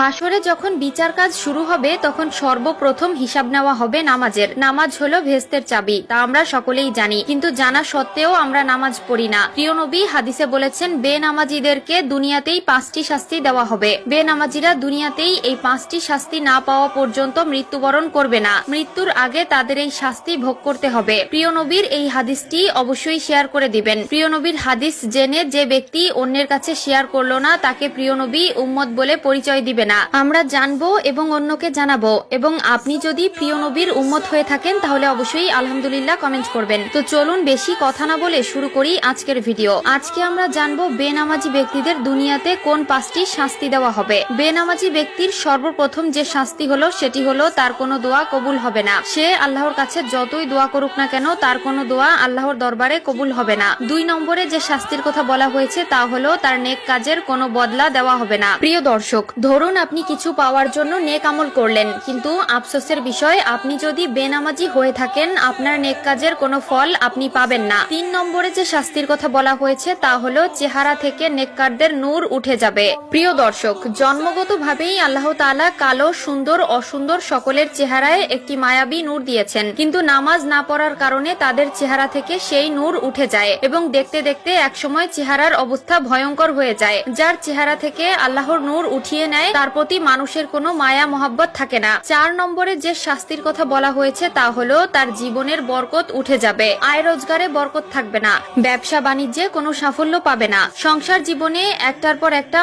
হাসরে যখন বিচার কাজ শুরু হবে তখন সর্বপ্রথম হিসাব নেওয়া হবে নামাজের। নামাজ হলো ভেস্তের চাবি, তা আমরা সকলেই জানি, কিন্তু জানা সত্ত্বেও আমরা নামাজ পড়ি না। প্রিয় নবী হাদিসে বলেছেন, বেনামাজিদেরকে দুনিয়াতেই 5টি শাস্তি দেওয়া হবে। বেনামাজিরা দুনিয়াতেই এই 5টি শাস্তি না পাওয়া পর্যন্ত মৃত্যুবরণ করবে না। মৃত্যুর আগে তাদের এই শাস্তি ভোগ করতে হবে। প্রিয় নবীর এই হাদিসটি অবশ্যই শেয়ার করে দিবেন। প্রিয় নবীর হাদিস জেনে যে ব্যক্তি অন্যের কাছে শেয়ার করলো না, তাকে প্রিয় নবী উম্মত বলে পরিচয় দিবে না। আমরা জানবো এবং অন্যকে জানাবো। এবং আপনি যদি প্রিয় নবীর উম্মত হয়ে থাকেন তাহলে অবশ্যই আলহামদুলিল্লাহ কমেন্ট করবেন। তো চলুন বেশি কথা না বলে শুরু করি আজকের ভিডিও। আজকে আমরা জানবো বেনামাজি ব্যক্তিদের দুনিয়াতে কোন 5টি শাস্তি দেওয়া হবে। বেনামাজি ব্যক্তির সর্বপ্রথম যে শাস্তি হলো সেটি হলো তার কোনো দোয়া কবুল হবে না। সে আল্লাহর কাছে যতই দোয়া করুক না কেন তার কোনো দোয়া আল্লাহর দরবারে কবুল হবে না। 2 নম্বরে যে শাস্তির কথা বলা হয়েছে তা হলো তার নেক কাজের কোনো বদলা দেওয়া হবে না। প্রিয় দর্শক, ধরুন আপনি কিছু পাওয়ার জন্য নেক আমল করলেন, কিন্তু আফসোসের বিষয় আপনি যদি বেনামাজি হয়ে থাকেন আপনার নেক কাজের কোনো ফল আপনি পাবেন না। 3 নম্বরে যে শাস্তির কথা বলা হয়েছে তা হলো চেহারা থেকে নেককারদের নূর উঠে যাবে। প্রিয় দর্শক, জন্মগতভাবেই আল্লাহ তাআলা কালো, সুন্দর, অসুন্দর সকলের চেহারায় একটি মায়াবী নূর দিয়েছেন, কিন্তু নামাজ না পড়ার কারণে তাদের চেহারা থেকে সেই নূর উঠে যায় এবং দেখতে দেখতে একসময় চেহারার অবস্থা ভয়ঙ্কর হয়ে যায়। যার চেহারা থেকে আল্লাহর নূর উঠিয়ে নেয় তার প্রতি মানুষের কোনো মায়া মহব্বত থাকে না। 4 নম্বরে যে শাস্তির কথা বলা হয়েছে তা হলো তার জীবনের বরকত উঠে যাবে। আয় রোজগারে বরকত থাকবে না, ব্যবসা বাণিজ্যে কোনো সাফল্য পাবে না, সংসার জীবনে একটার পর একটা